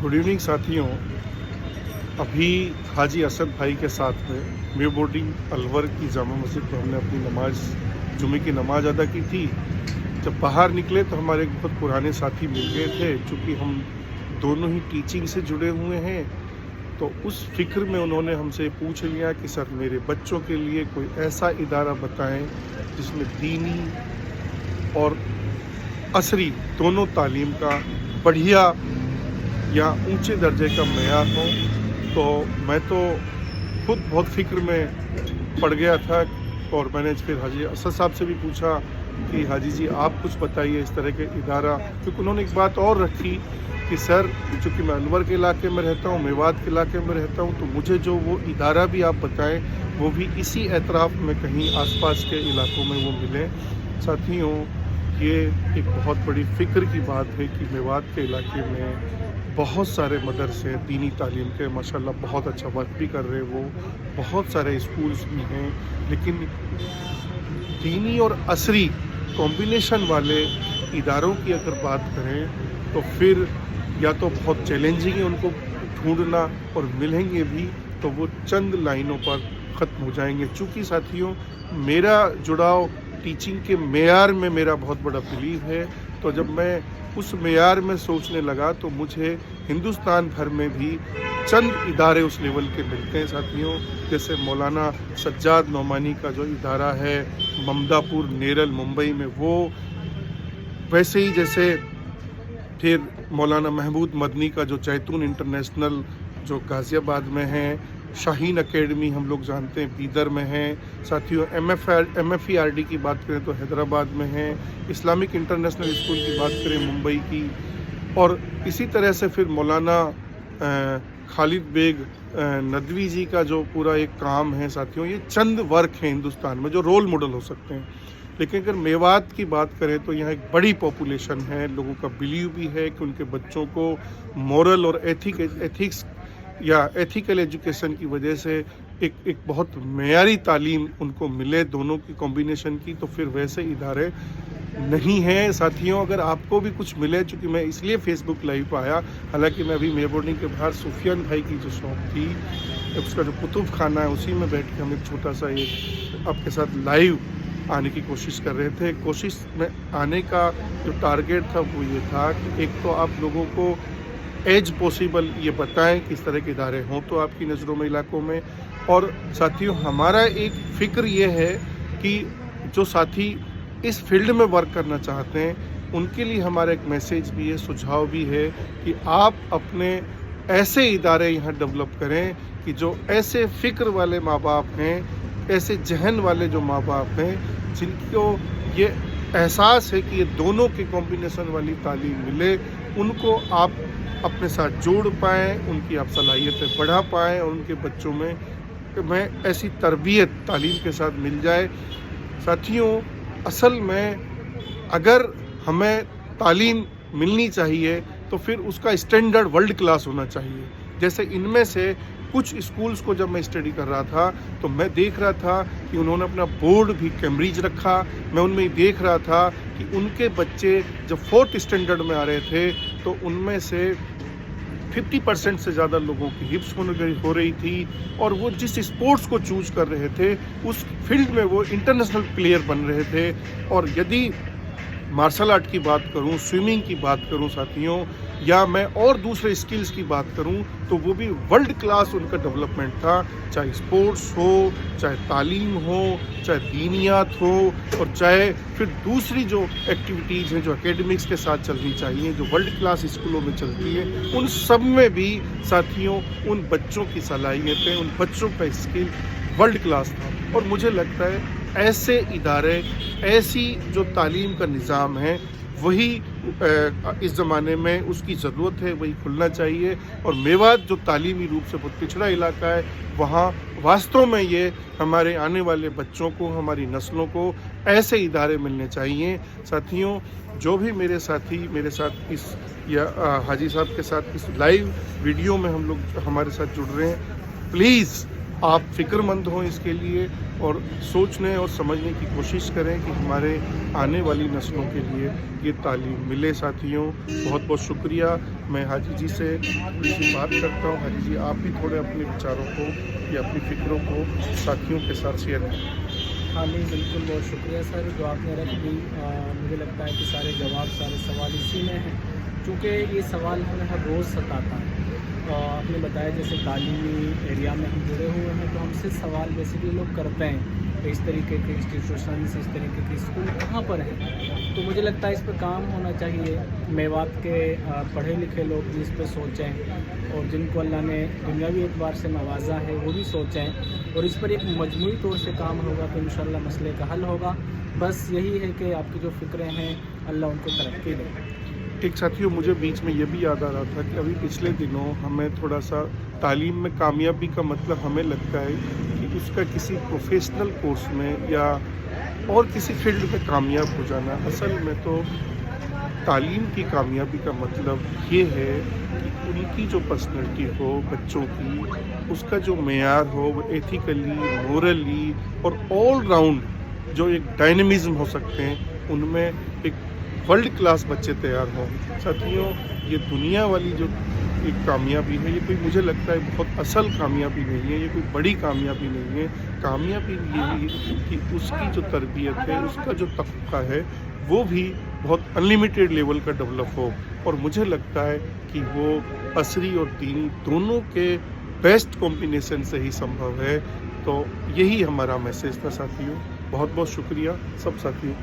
Good evening साथियों। अभी हाजी असद भाई के साथ में मे बोर्डिंग अलवर की जामा मस्जिद पर हमने अपनी नमाज जुमे की नमाज अदा की थी। जब बाहर निकले तो हमारे एक बहुत पुराने साथी मिल गए थे। चूँकि हम दोनों ही टीचिंग से जुड़े हुए हैं तो उस फिक्र में उन्होंने हमसे पूछ लिया कि सर मेरे बच्चों के लिए कोई ऐसा इदारा बताएं जिसमें दीनी और असरी दोनों तालीम का बढ़िया या ऊंचे दर्जे का मेयार हो। तो मैं तो खुद बहुत फिक्र में पड़ गया था और मैंने फिर हाजी असद साहब से भी पूछा कि हाजी जी आप कुछ बताइए इस तरह के इदारा, क्योंकि उन्होंने एक बात और रखी कि सर चूँकि मैं अलवर के इलाके में रहता हूँ, मेवात के इलाके में रहता हूँ, तो मुझे जो वो इदारा भी आप बताएं वो भी इसी एतराफ़ में कहीं आसपास के इलाकों में वो मिलें। साथियों, ये एक बहुत बड़ी फ़िक्र की बात है कि मेवात के इलाके में बहुत सारे मदरसे दीनी तालीम के माशाल्लाह बहुत अच्छा वर्क भी कर रहे हैं, वो बहुत सारे स्कूल्स भी हैं, लेकिन दीनी और असरी कॉम्बिनेशन वाले इदारों की अगर बात करें तो फिर या तो बहुत चैलेंजिंग है उनको ढूंढना, और मिलेंगे भी तो वो चंद लाइनों पर ख़त्म हो जाएंगे। चूँकि साथियों मेरा जुड़ाव टीचिंग के मेयार में मेरा बहुत बड़ा बिलीव है, तो जब मैं उस मेयार में सोचने लगा तो मुझे हिंदुस्तान भर में भी चंद इदारे उस लेवल के मिलते हैं साथियों। जैसे मौलाना सज्जाद नौमानी का जो इदारा है ममदापुर नेरल मुंबई में, वो वैसे ही जैसे फिर मौलाना महमूद मदनी का जो जैतून इंटरनेशनल जो गाज़ियाबाद में है, शाहीन एकेडमी हम लोग जानते हैं बीदर में है। साथियों MFERD की बात करें तो हैदराबाद में है। इस्लामिक इंटरनेशनल स्कूल की बात करें मुंबई की, और इसी तरह से फिर मौलाना खालिद बेग नदवी जी का जो पूरा एक काम है साथियों, ये चंद वर्क हैं हिंदुस्तान में जो रोल मॉडल हो सकते हैं। लेकिन अगर मेवात की बात करें तो यहाँ एक बड़ी पॉपुलेशन है, लोगों का बिलीव भी है कि उनके बच्चों को मॉरल और एथिक्स या एथिकल एजुकेशन की वजह से एक बहुत मेयारी तालीम उनको मिले, दोनों की कॉम्बिनेशन की, तो फिर वैसे इदारे नहीं हैं। साथियों अगर आपको भी कुछ मिले, चूँकि मैं इसलिए फेसबुक लाइव पर आया, हालांकि मैं अभी मे बोर्डिंग के बाहर सुफियान भाई की जो शॉप थी उसका जो कुतुब खाना है उसी में बैठ के हम एक छोटा सा ये आपके साथ लाइव आने की कोशिश कर रहे थे। कोशिश में आने का जो टारगेट था वो ये था कि एक तो आप लोगों को एज पॉसिबल ये बताएं किस तरह के इदारे हों तो आपकी नज़रों में इलाकों में। और साथियों हमारा एक फ़िक्र ये है कि जो साथी इस फील्ड में वर्क करना चाहते हैं उनके लिए हमारा एक मैसेज भी है, सुझाव भी है कि आप अपने ऐसे इदारे यहाँ डेवलप करें कि जो ऐसे फ़िक्र वाले माँ बाप हैं, ऐसे जहन वाले जो माँ बाप हैं जिनको ये एहसास है कि ये दोनों के कॉम्बिनेशन वाली तालीम मिले, उनको आप अपने साथ जोड़ पाएँ, उनकी आप सलाहियतें बढ़ा पाएँ और उनके बच्चों में ऐसी तरबियत तालीम के साथ मिल जाए। साथियों असल में अगर हमें तालीम मिलनी चाहिए तो फिर उसका स्टैंडर्ड वर्ल्ड क्लास होना चाहिए। जैसे इनमें से कुछ स्कूल्स को जब मैं स्टडी कर रहा था तो मैं देख रहा था कि उन्होंने अपना बोर्ड भी कैम्ब्रिज रखा। मैं उनमें देख रहा था कि उनके बच्चे जब 4th स्टैंडर्ड में आ रहे थे तो उनमें से 50% से ज़्यादा लोगों की हिप्स हो रही थी, और वो जिस स्पोर्ट्स को चूज कर रहे थे उस फील्ड में वो इंटरनेशनल प्लेयर बन रहे थे। और यदि मार्शल आर्ट की बात करूं, स्विमिंग की बात करूं साथियों, या मैं और दूसरे स्किल्स की बात करूं तो वो भी वर्ल्ड क्लास उनका डेवलपमेंट था। चाहे स्पोर्ट्स हो, चाहे तालीम हो, चाहे दीनियात हो, और चाहे फिर दूसरी जो एक्टिविटीज़ हैं जो एकेडमिक्स के साथ चलनी चाहिए, जो वर्ल्ड क्लास स्कूलों में चलती है, उन सब में भी साथियों उन बच्चों की सलाहियतें, उन बच्चों का स्किल वर्ल्ड क्लास था। और मुझे लगता है ऐसे इदारे, ऐसी जो तालीम का निज़ाम है वही इस ज़माने में उसकी ज़रूरत है, वही खुलना चाहिए। और मेवात जो तालीमी रूप से बहुत पिछड़ा इलाका है, वहाँ वास्तव में ये हमारे आने वाले बच्चों को, हमारी नस्लों को ऐसे इदारे मिलने चाहिए। साथियों जो भी मेरे साथी मेरे साथ इस या हाजी साहब के साथ इस लाइव वीडियो में हम लोग हमारे साथ जुड़ रहे हैं, प्लीज़ आप फ़िक्रमंद हों इसके लिए, اور سوچنے اور سمجھنے کی کوشش کریں کہ ہمارے آنے والی نسلوں کے لیے یہ تعلیم ملے. ساتھیوں بہت بہت شکریہ. میں حاجی جی سے تھوڑی سی بات کرتا ہوں. حاجی جی آپ بھی تھوڑے اپنے وچاروں کو یا اپنی فکروں کو ساتھیوں کے ساتھ شیئر کریں. ہاں نہیں بالکل بہت شکریہ سر جو آپ نے رکھ دی. مجھے لگتا ہے کہ سارے جواب سارے سوال اسی میں ہیں چونکہ یہ سوال ہمیں ہر روز ستاتا ہے. آپ نے بتایا جیسے تعلیمی ایریا میں ہم جڑے ہوئے ہیں تو ہم سے سوال بیسیکلی لوگ کرتے ہیں کہ اس طریقے کے انسٹیٹیوشنس اس طریقے کے اسکول کہاں پر ہیں. تو مجھے لگتا ہے اس پہ کام ہونا چاہیے. میوات کے پڑھے لکھے لوگ بھی اس پہ سوچیں اور جن کو اللہ نے دنیاوی اعتبار سے نوازا ہے وہ بھی سوچیں اور اس پر ایک مجموعی طور سے کام ہوگا تو انشاءاللہ مسئلے کا حل ہوگا. بس یہی ہے کہ آپ کی جو فکریں ہیں اللہ ان کو ترقی دے. ایک ساتھیوں مجھے بیچ میں یہ بھی یاد آ رہا تھا کہ ابھی پچھلے دنوں ہمیں تھوڑا سا تعلیم میں کامیابی کا مطلب ہمیں لگتا ہے کہ اس کا کسی پروفیشنل کورس میں یا اور کسی فیلڈ میں کامیاب ہو جانا. اصل میں تو تعلیم کی کامیابی کا مطلب یہ ہے کہ ان کی جو پرسنالٹی ہو بچوں کی اس کا جو معیار ہو وہ ایتھیکلی مورلی اور آل راؤنڈ جو ایک ڈائنمزم ہو سکتے ہیں ان میں ایک ورلڈ کلاس بچے تیار ہوں. ساتھیوں یہ دنیا والی جو ایک کامیابی ہے یہ کوئی مجھے لگتا ہے بہت اصل کامیابی نہیں ہے. یہ کوئی بڑی کامیابی نہیں ہے. کامیابی یہ ہے کہ اس کی جو تربیت ہے اس کا جو طبقہ ہے وہ بھی بہت انلیمیٹیڈ لیول کا ڈیولپ ہو اور مجھے لگتا ہے کہ وہ عصری اور دینی دونوں کے بیسٹ کمبینیشن سے ہی سمبھو ہے. تو یہی ہمارا میسیج تھا ساتھیوں. بہت بہت شکریہ سب ساتھیوں.